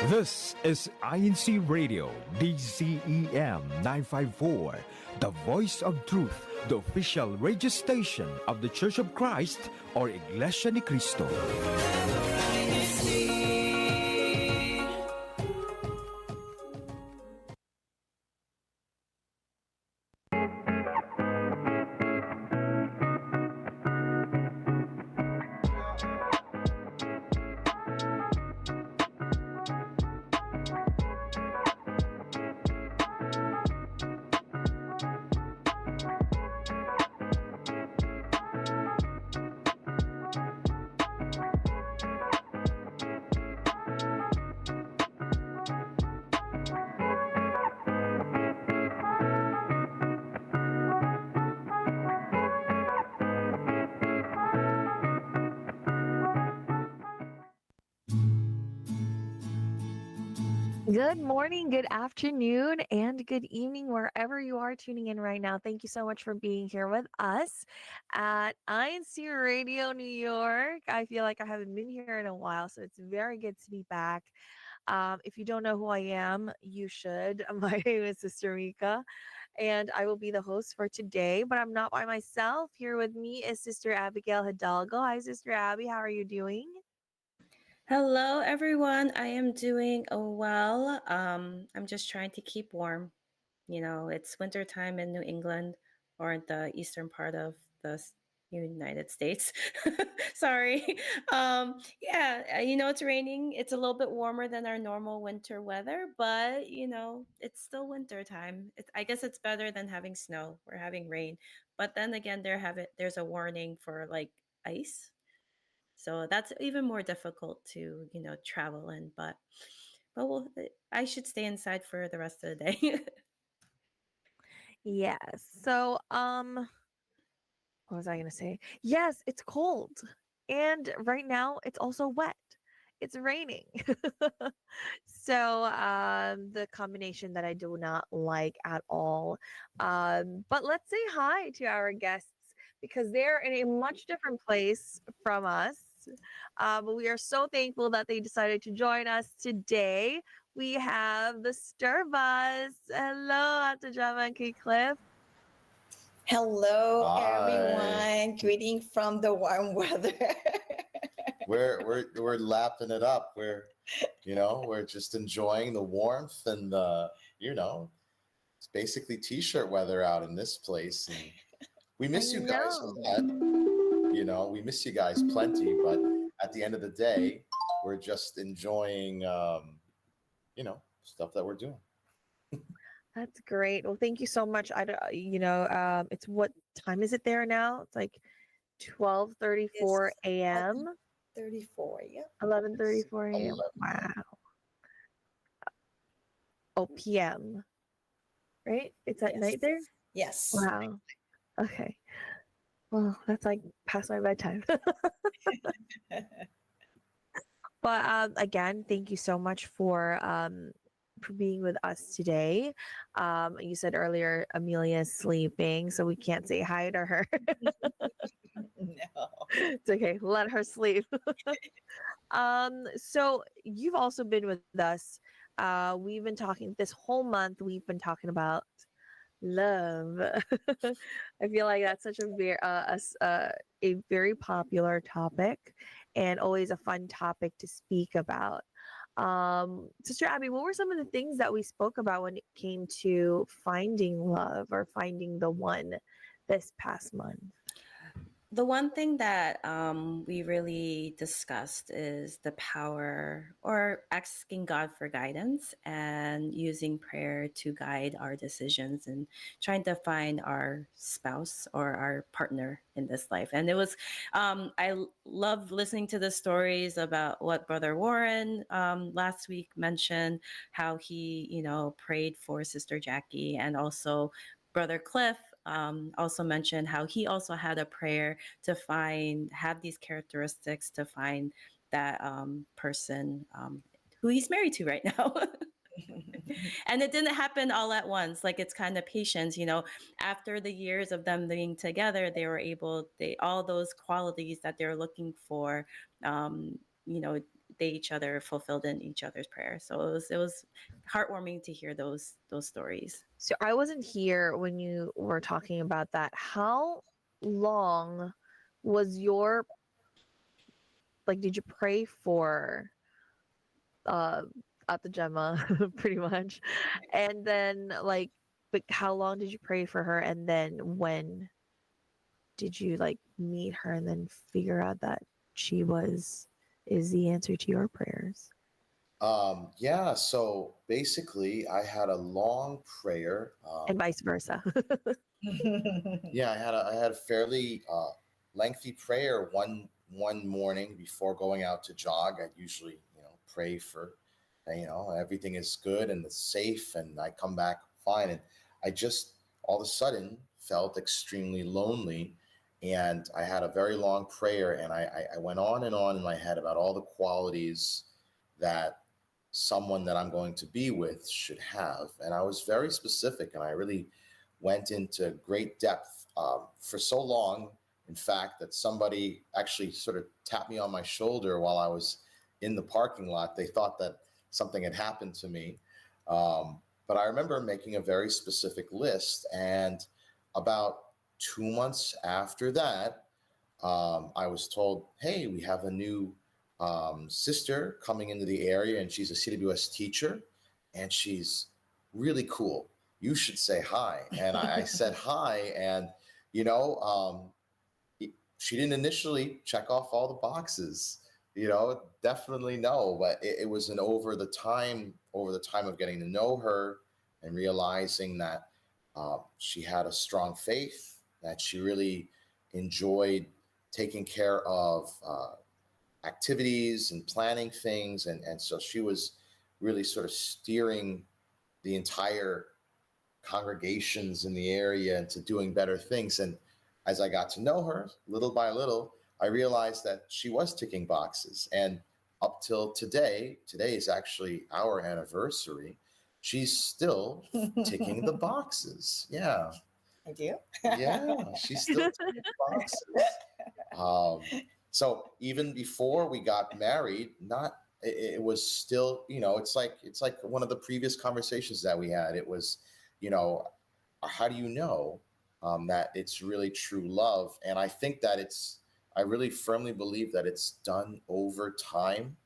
This is INCRadio DCEM 954, the voice of truth, the official radio station of the Church of Christ or Iglesia ni Cristo. Good morning, good afternoon, and good evening, wherever you are tuning in right now. Thank you so much for being here with us at INCRadio New York. I feel like I haven't been here in a while, so it's very good to be back. If you don't know who I am, you should. My name is Sister Mika, and I will be the host for today, but I'm not by myself. Here with me is Sister Abigail Hidalgo. Hi, Sister Abby. How are you doing? Hello, everyone. I am doing well. I'm just trying to keep warm. You know, it's winter time in New England or the eastern part of the United States. Sorry. It's raining. It's a little bit warmer than our normal winter weather, but it's still winter time. I guess it's better than having snow. We're having rain, but then again, there's a warning for like ice. So that's even more difficult to, travel in. I should stay inside for the rest of the day. Yes. So, what was I going to say? Yes, it's cold. And right now it's also wet. It's raining. So, the combination that I do not like at all. But let's say hi to our guests because they're in a much different place from us. But we are so thankful that they decided to join us today. We have the Sturbus. Hello, Ate Java and Key Cliff. Hello, Hi. everyone. Greeting from the warm weather. We're lapping it up. We're just enjoying the warmth and it's basically t-shirt weather out in this place. And we miss you guys a lot. We miss you guys plenty, but at the end of the day, we're just enjoying stuff that we're doing. That's great. Well, thank you so much. It's what time is it there now? It's like 12:34 a.m. 34, yeah. 11:34 a.m. Wow. Oh, p.m. Right? It's at night there? Yes. Wow. Okay. Well, that's like past my bedtime. But again, thank you so much for being with us today. You said earlier Amelia is sleeping, so we can't say hi to her. No. It's okay. Let her sleep. So you've also been with us. We've been talking this whole month. We've been talking about love. I feel like that's such a very popular topic and always a fun topic to speak about. Sister Abby, what were some of the things that we spoke about when it came to finding love or finding the one this past month? The one thing that we really discussed is the power or asking God for guidance and using prayer to guide our decisions and trying to find our spouse or our partner in this life. And it was, I love listening to the stories about what Brother Warren last week mentioned, how he, prayed for Sister Jackie, and also Brother Cliff also mentioned how he also had a prayer to have these characteristics to find that person who he's married to right now. And it didn't happen all at once. Like, it's kind of patience, after the years of them being together, they were all those qualities that they're looking for, they each other fulfilled in each other's prayers. So it was heartwarming to hear those stories. So I wasn't here when you were talking about that. How long was your, like, did you pray for uh at the Gemma pretty much? And then like how long did you pray for her, and then when did you like meet her and then figure out that she is the answer to your prayers? Yeah, so basically I had a long prayer. And vice versa. Yeah, I had a fairly lengthy prayer one morning before going out to jog. I usually, pray for, everything is good and it's safe, and I come back fine. And I just all of a sudden felt extremely lonely, and I had a very long prayer, and I went on and on in my head about all the qualities that someone that I'm going to be with should have, and I was very specific, and I really went into great depth for so long, in fact, that somebody actually sort of tapped me on my shoulder while I was in the parking lot. They thought that something had happened to me. But I remember making a very specific list. And about 2 months after that, I was told, hey, we have a new sister coming into the area, and she's a CWS teacher, and she's really cool. You should say hi. And I said hi. And, you know, she didn't initially check off all the boxes, definitely no. But it was over the time of getting to know her and realizing that she had a strong faith, that she really enjoyed taking care of activities and planning things. And so she was really sort of steering the entire congregations in the area into doing better things. And as I got to know her little by little, I realized that she was ticking boxes. And up till today is actually our anniversary, she's still ticking the boxes. Yeah. I do. Yeah, she's still ticking the boxes. So even before we got married, it was still, it's like one of the previous conversations that we had. It was, how do you know that it's really true love? And I think that I really firmly believe that it's done over time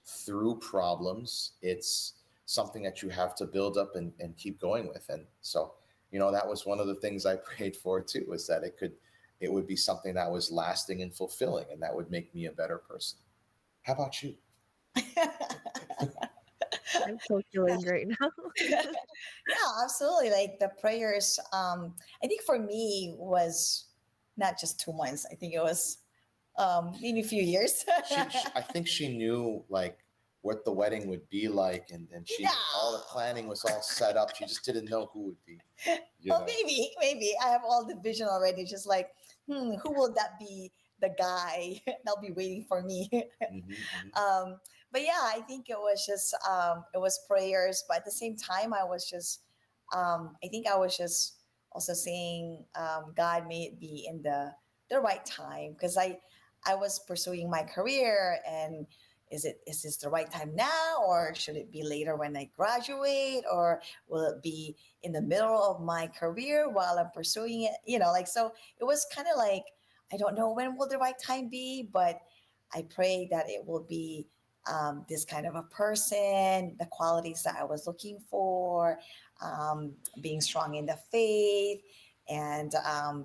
through problems. It's something that you have to build up and keep going with. And so, that was one of the things I prayed for too, was that it would be something that was lasting and fulfilling, and that would make me a better person. How about you? I'm calculating right now. Yeah, absolutely. Like the prayers, I think for me was not just 2 months. I think it was maybe a few years. I think she knew like what the wedding would be like, and all the planning was all set up. She just didn't know who would be. Well, maybe I have all the vision already. Just like, who will that be? The guy that'll be waiting for me. But yeah, I think it was just it was prayers, but at the same time, I was just I think I was just also saying, God, may it be in the right time, because I was pursuing my career, and is this the right time now, or should it be later when I graduate, or will it be in the middle of my career while I'm pursuing it? So it was kind of like, I don't know when will the right time be, but I pray that it will be this kind of a person, the qualities that I was looking for, being strong in the faith, and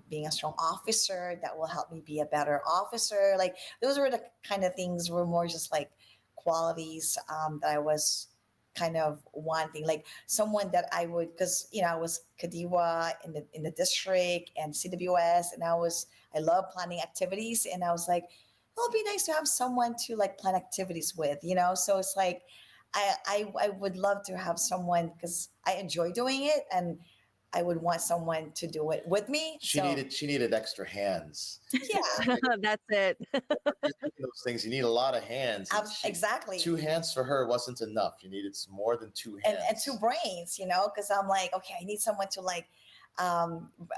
being a strong officer that will help me be a better officer. Like those were the kind of things, were more just like qualities that I was kind of wanting, like someone that I would, because I was Kadiwa in the district and CWS, and I love planning activities, and I was like, it'll be nice to have someone to like plan activities with, so it's like I would love to have someone, because I enjoy doing it, and I would want someone to do it with me. She needed extra hands. Yeah. That's it. Those things, you need a lot of hands. Exactly. 2 hands for her wasn't enough. You needed some more than 2 hands. And 2 brains, because I'm like, okay, I need someone to like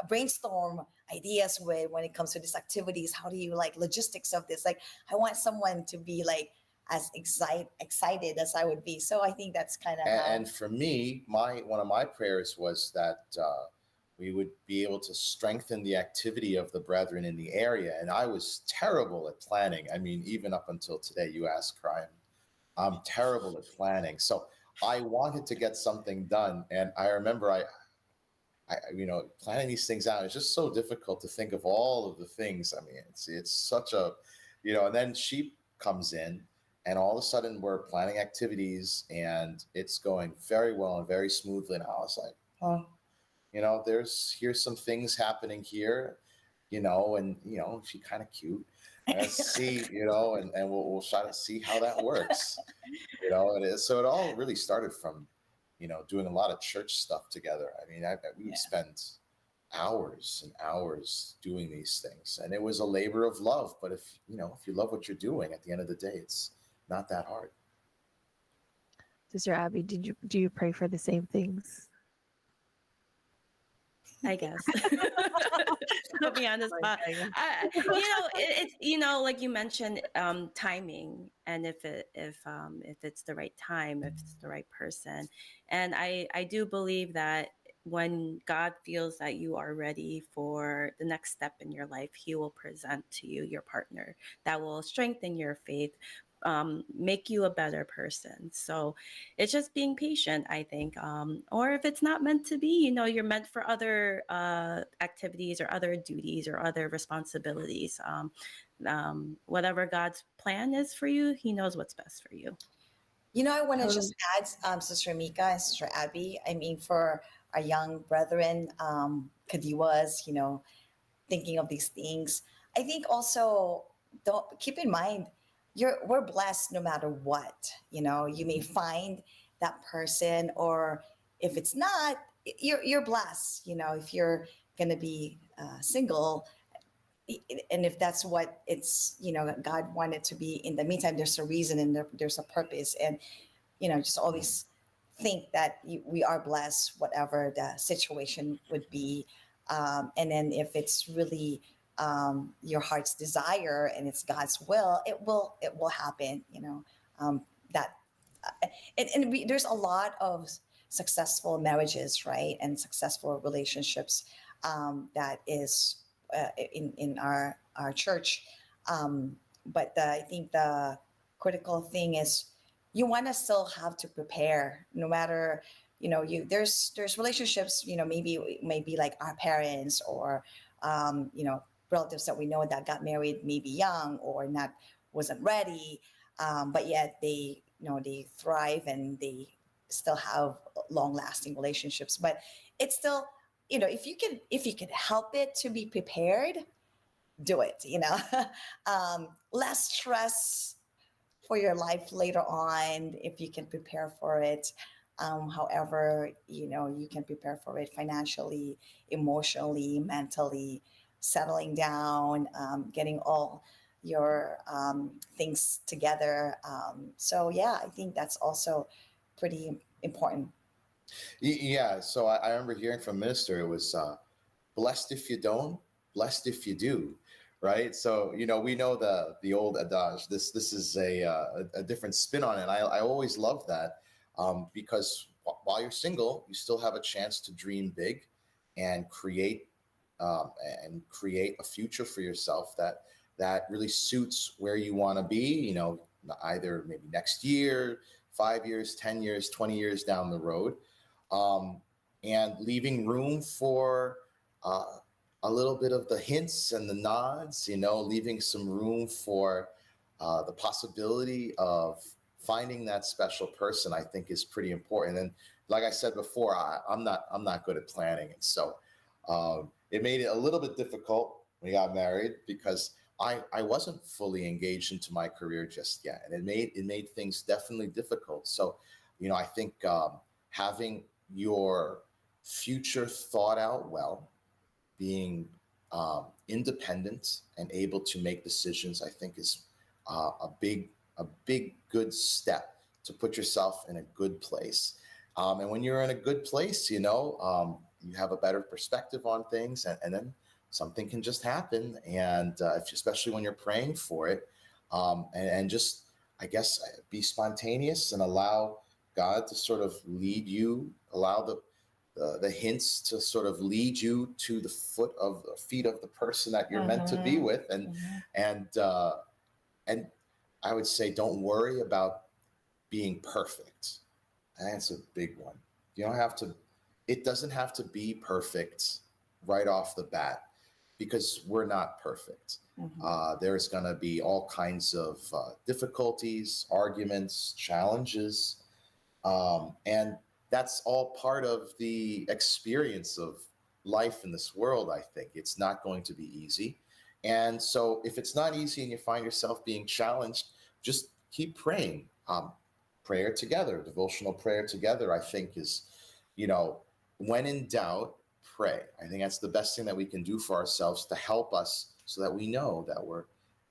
brainstorm ideas with when it comes to these activities. How do you like logistics of this? Like, I want someone to be like as excited as I would be. So I think that's kind of how. And for me, one of my prayers was that we would be able to strengthen the activity of the brethren in the area. And I was terrible at planning. I mean, even up until today, you ask, Ryan, I'm terrible at planning. So I wanted to get something done. And I remember planning these things out. It's just so difficult to think of all of the things. I mean, it's such a, and then Sheep comes in, and all of a sudden we're planning activities, and it's going very well and very smoothly. And I was like, oh, here's some things happening here, and she's kind of cute. Let's see, and we'll try to see how that works. So it all really started from, doing a lot of church stuff together. I mean, we would spend hours and hours doing these things, and it was a labor of love. But if you love what you're doing, at the end of the day, it's not that hard. Sister Abby, do you pray for the same things? I guess. Put me on the spot. It's like you mentioned, timing, and if it's the right time, if it's the right person, and I do believe that when God feels that you are ready for the next step in your life, He will present to you your partner that will strengthen your faith, make you a better person. So it's just being patient, I think. Or if it's not meant to be, you're meant for other activities or other duties or other responsibilities. Whatever God's plan is for you, He knows what's best for you. I want to just add, Sister Mika and Sister Abby, I mean, for our young brethren, Kadiwas, thinking of these things, I think also don't keep in mind, we're blessed no matter what. You may find that person, or if it's not, you're blessed. If you're going to be single, and if that's what it's, God wanted to be. In the meantime, there's a reason and there's a purpose, and just always think that we are blessed, whatever the situation would be. And then if it's really your heart's desire and it's God's will, it will happen. There's a lot of successful marriages, right, and successful relationships that is in our church. But I think the critical thing is you want to still have to prepare, no matter there's relationships, maybe like our parents or relatives that we know that got married maybe young or wasn't ready, but yet they thrive and they still have long lasting relationships. But it's still, if you can help it to be prepared, do it. Less stress for your life later on if you can prepare for it. However, you can prepare for it financially, emotionally, mentally, settling down, getting all your things together. So yeah, I think that's also pretty important. Yeah. So I remember hearing from Minister, it was blessed if you don't, blessed if you do. Right. So, we know the old adage. This is a different spin on it. I always love that because while you're single, you still have a chance to dream big and create a future for yourself that really suits where you want to be, either maybe next year, 5 years, 10 years, 20 years down the road, and leaving room for a little bit of the hints and the nods, leaving some room for the possibility of finding that special person, I think is pretty important. And like I said before, I'm not good at planning. And so it made it a little bit difficult when we got married because I wasn't fully engaged into my career just yet. And it made things definitely difficult. So, I think having your future thought out well, being independent and able to make decisions, I think is a big good step to put yourself in a good place. And when you're in a good place, you have a better perspective on things, and then something can just happen. And especially when you're praying for it, and just I guess, be spontaneous and allow God to sort of lead you, allow the hints to sort of lead you to the feet of the person that you're meant to be with, and and I would say don't worry about being perfect. That's a big one. You don't have to. It doesn't have to be perfect right off the bat, because we're not perfect. There's going to be all kinds of difficulties, arguments, challenges, and that's all part of the experience of life in this world. I think it's not going to be easy. And so if it's not easy and you find yourself being challenged, just keep praying. Prayer together, devotional prayer together, I think is, when in doubt, pray. I think that's the best thing that we can do for ourselves to help us so that we know that we're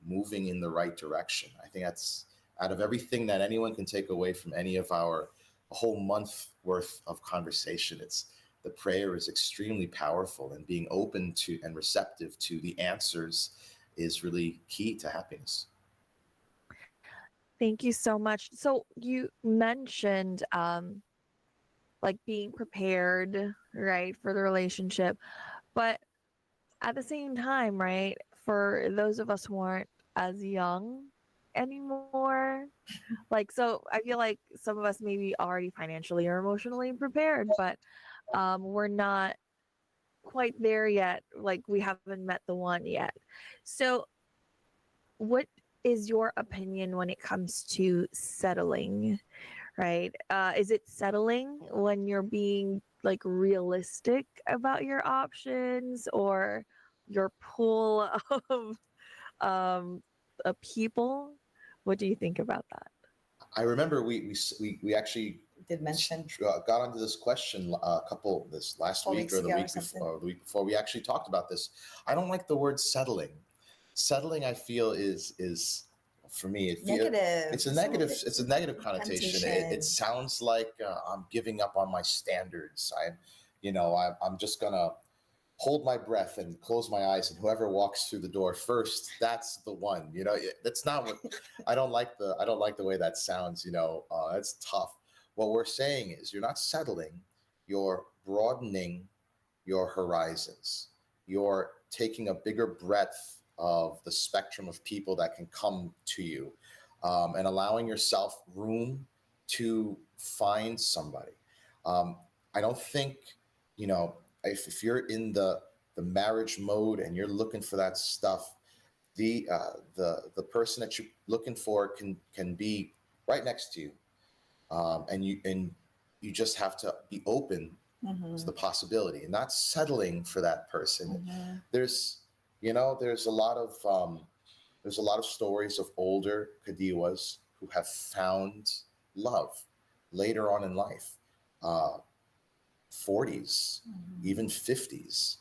moving in the right direction. I think that's, out of everything that anyone can take away from any of our whole month worth of conversation, it's the prayer is extremely powerful, and being open to and receptive to the answers is really key to happiness. Thank you so much. So you mentioned like being prepared, right, for the relationship. But at the same time, right, for those of us who aren't as young anymore, like, so I feel like some of us may be already financially or emotionally prepared, but we're not quite there yet. Like, we haven't met the one yet. So what is your opinion when it comes to settling, right? Is it settling when you're being like realistic about your options or your pool of people? What do you think about that? I remember we actually Did mention got onto this question this last week or the week before. The week before, we actually talked about this. I don't like the word settling. Settling, I feel, is for me, negative. It's a negative. It's a negative connotation. It sounds like I'm giving up on my standards. I'm just gonna hold my breath and close my eyes, and whoever walks through the door first, that's the one. That's not what I don't like the way that sounds. That's tough. What we're saying is, you're not settling, you're broadening your horizons. You're taking a bigger breadth of the spectrum of people that can come to you, and allowing yourself room to find somebody. I don't think, if you're in the marriage mode and you're looking for that stuff, the person that you're looking for can be right next to you, and you just have to be open to the possibility and not settling for that person. There's a lot of stories of older Kadiwas who have found love later on in life, 40s, even 50s.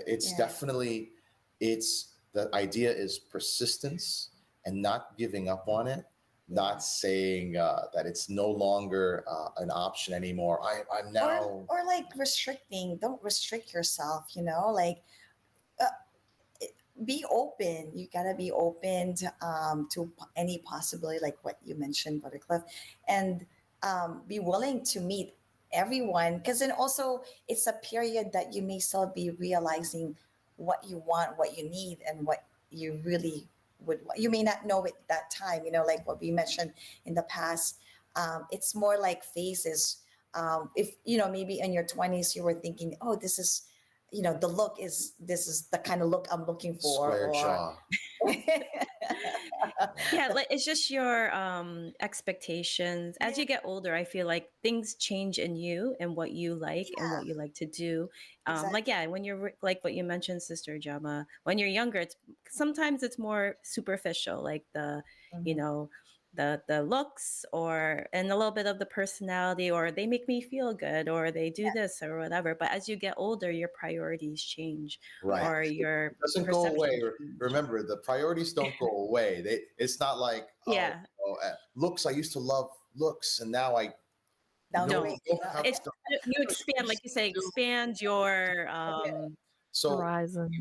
It's definitely, the idea is persistence and not giving up on it, not saying that it's no longer an option anymore. I'm now, or like restricting. Don't restrict yourself. Be open. You gotta be open to any possibility, like what you mentioned, Buttercliff, and be willing to meet everyone. Because then also it's a period that you may still be realizing what you want, what you need, and what you really would. You may not know at that time. Like what we mentioned in the past. It's more like phases. If maybe in your 20s you were thinking, oh, this is this is the kind of look I'm looking for. Square jaw. Yeah, like it's just your expectations. As you get older, I feel like things change in you and what you like and what you like to do. Like, yeah, when you're like what you mentioned, Sister Jama, when you're younger, sometimes it's more superficial, like the looks and a little bit of the personality, or they make me feel good, or they do this or whatever. But as you get older, your priorities change, right? Or your it doesn't go away. Remember, the priorities don't go away. It's not like looks. I used to love looks, and now I don't. It's you expand, like you say, expand your horizon.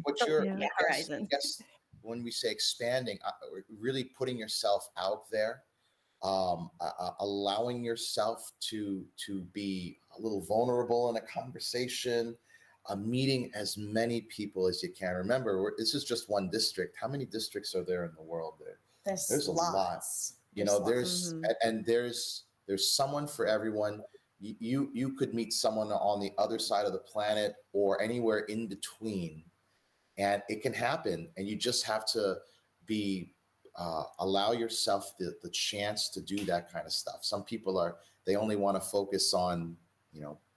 What you're horizon. I guess when we say expanding, really putting yourself out there, allowing yourself to be a little vulnerable in a conversation, meeting as many people as you can. Remember, this is just one district. How many districts are there in the world? There's a lot. You know, there's and there's someone for everyone. You could meet someone on the other side of the planet or anywhere in between, and it can happen. And you just have to be allow yourself the chance to do that kind of stuff. Some people they only want to focus on,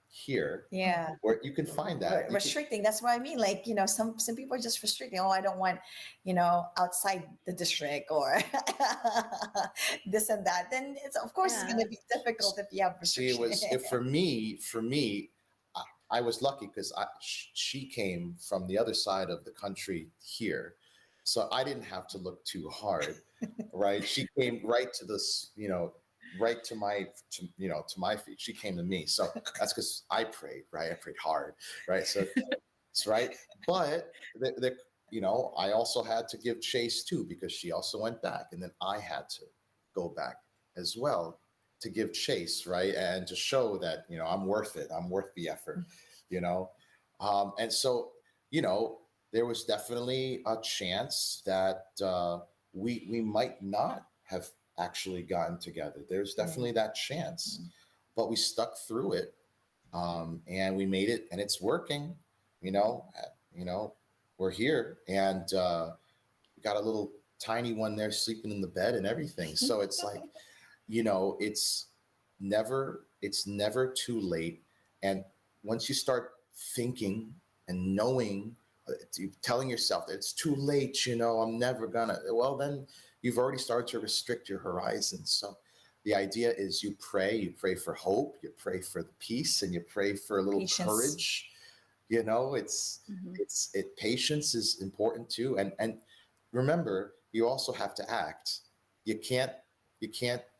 here. Yeah. Where you can find that. Restricting. That's what I mean. Like, some people are just restricting. Oh, I don't want, outside the district or this and that. Then of course it's going to be difficult if you have restrictions. See, for me, I was lucky because she came from the other side of the country here. So I didn't have to look too hard, right? She came right to this, right to my feet. She came to me. So that's because I prayed, right? I prayed hard, right? So that's right. But I also had to give chase too, because she also went back, and then I had to go back as well to give chase, right? And to show that, I'm worth it. I'm worth the effort, and so, there was definitely a chance that we might not have actually gotten together. There's definitely that chance, but we stuck through it, and we made it, and it's working. We're here, and we got a little tiny one there sleeping in the bed and everything. So it's like, it's never too late. And once you start thinking and knowing, telling yourself that it's too late, I'm never gonna, well, then you've already started to restrict your horizons. So the idea is you pray for hope, you pray for the peace, and you pray for a little courage. Patience is important too. And remember, you also have to act. You can't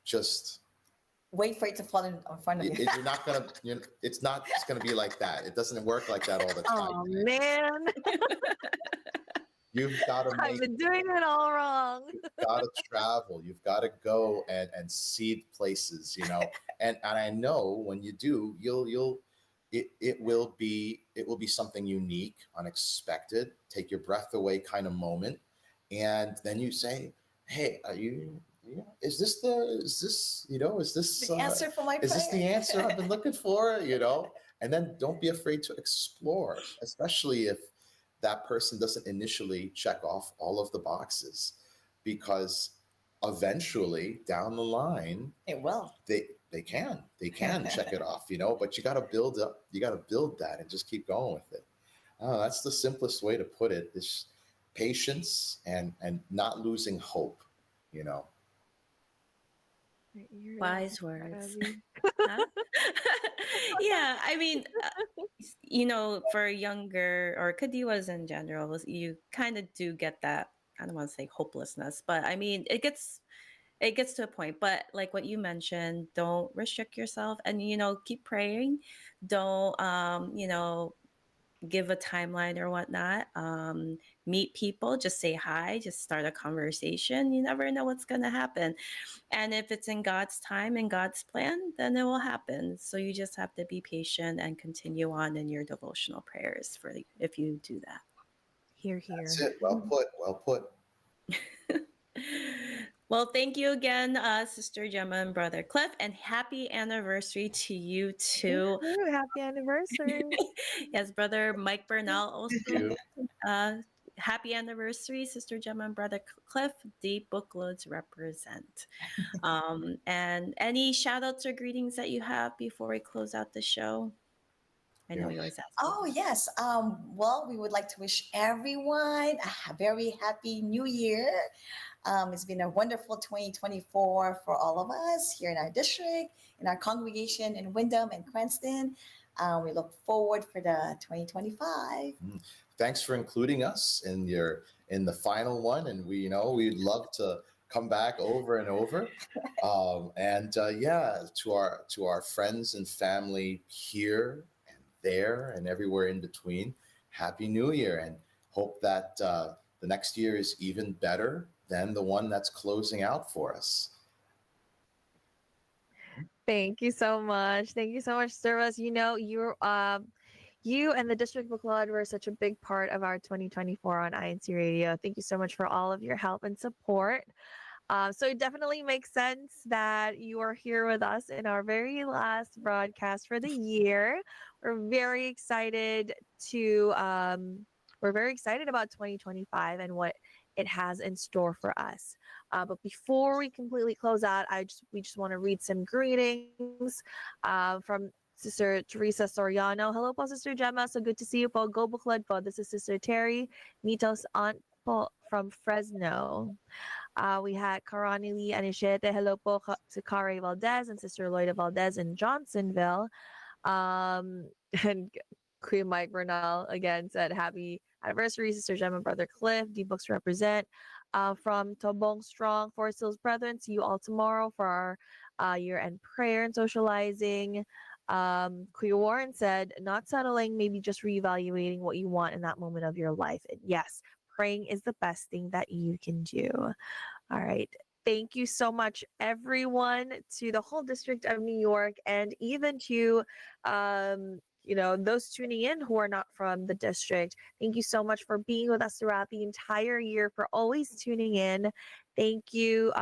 just wait for it to fall in front of you. You're not gonna. It's not just gonna be like that. It doesn't work like that all the time. Oh man, you've got to. I've been doing it all wrong. You've got to travel. You've got to go and see places. And I know when you do, it will be something unique, unexpected, take your breath away kind of moment, and then you say, "Hey, are you?" Is this the answer for my prayer? Is this the answer I've been looking for? And then don't be afraid to explore, especially if that person doesn't initially check off all of the boxes, because eventually down the line it will. They can check it off, but you got to build that and just keep going with it. That's the simplest way to put it, is patience and not losing hope. Wise words. Yeah, I mean, for younger or Kadiwas in general, you kind of do get that, I don't want to say hopelessness, but I mean, it gets to a point. But like what you mentioned, don't restrict yourself, and keep praying. Don't give a timeline or whatnot. Meet people, just say hi, just start a conversation. You never know what's going to happen. And if it's in God's time and God's plan, then it will happen. So you just have to be patient and continue on in your devotional prayers if you do that. Here. That's it. Well put. Well, thank you again, Sister Gemma and Brother Cliff, and happy anniversary to you too. Happy anniversary. Yes, Brother Mike Bernal also. Happy anniversary, Sister Gemma and Brother Cliff. The bookloads represent. And any shout outs or greetings that you have before we close out the show? I know we always ask. Oh, yes. Well, we would like to wish everyone a very happy new year. It's been a wonderful 2024 for all of us here in our district, in our congregation in Windham and Cranston. We look forward for the 2025. Thanks for including us in the final one, and we'd love to come back over and over. To our friends and family here and there and everywhere in between, Happy New Year, and hope that the next year is even better than the one that's closing out for us. Thank you so much. Thank you so much, Service. You know, you and the District Book Club were such a big part of our 2024 on INC Radio. Thank you so much for all of your help and support. So it definitely makes sense that you are here with us in our very last broadcast for the year. We're very excited to we're very excited about 2025 and what it has in store for us. But before we completely close out, we just want to read some greetings from Sister Teresa Soriano. Hello po, Sister Gemma. So good to see you po. Go Buklad po. This is Sister Terry, Nito's aunt po from Fresno. We had Karani Lee Anishete. Hello po to Kare Valdez and Sister Lloyda Valdez in Johnsonville. And Kuya Mike Bernal again said, happy anniversary, Sister Gemma, Brother Cliff. D-Books represent. From Tobong Strong, Forest Hills Brethren. See you all tomorrow for our year-end prayer and socializing. Kuya Warren said, not settling, maybe just reevaluating what you want in that moment of your life. And yes, praying is the best thing that you can do. All right. Thank you so much, everyone, to the whole District of New York, and even to, those tuning in who are not from the district. Thank you so much for being with us throughout the entire year, for always tuning in. Thank you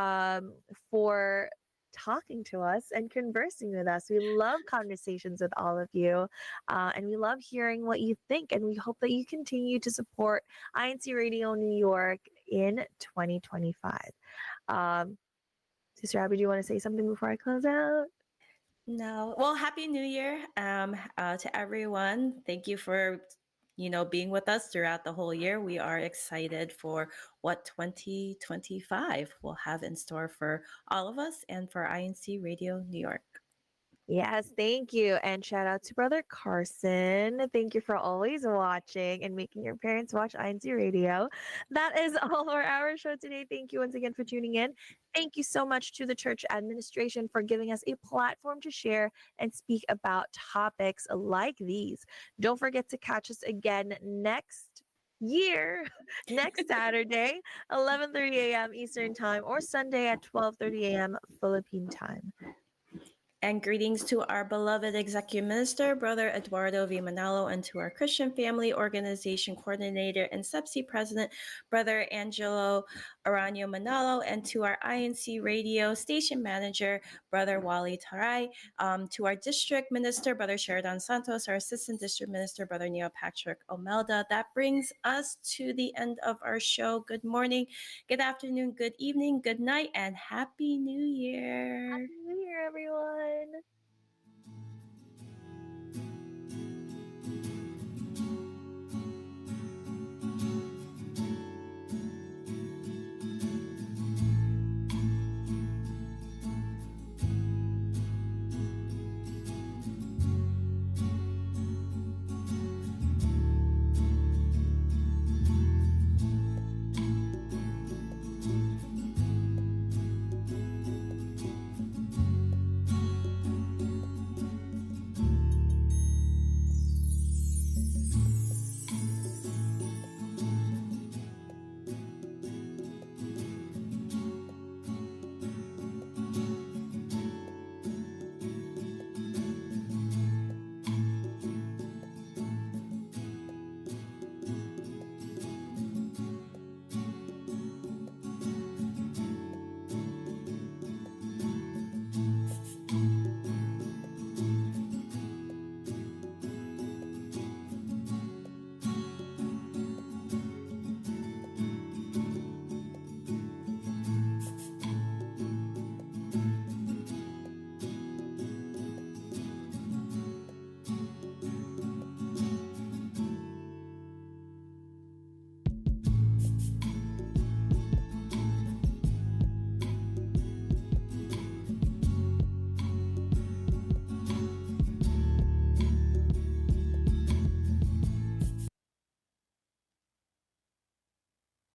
for talking to us and conversing with us. We love conversations with all of you, and we love hearing what you think, and we hope that you continue to support INC Radio New York in 2025. Sister Abby, do you want to say something before I close out? No. Well, Happy New Year to everyone. Thank you for, being with us throughout the whole year. We are excited for what 2025 will have in store for all of us and for INC Radio New York. Yes, thank you. And shout out to Brother Carson. Thank you for always watching and making your parents watch INC Radio. That is all for our show today. Thank you once again for tuning in. Thank you so much to the church administration for giving us a platform to share and speak about topics like these. Don't forget to catch us again next next Saturday, 11:30 a.m. Eastern Time, or Sunday at 12:30 a.m. Philippine Time. And greetings to our beloved Executive Minister, Brother Eduardo V. Manalo, and to our Christian Family Organization Coordinator and Subsi President, Brother Angelo Aranyo Manalo, and to our INC Radio Station Manager, Brother Wally Taray, to our District Minister, Brother Sheridan Santos, our Assistant District Minister, Brother Neil Patrick Omelda. That brings us to the end of our show. Good morning, good afternoon, good evening, good night, and Happy New Year.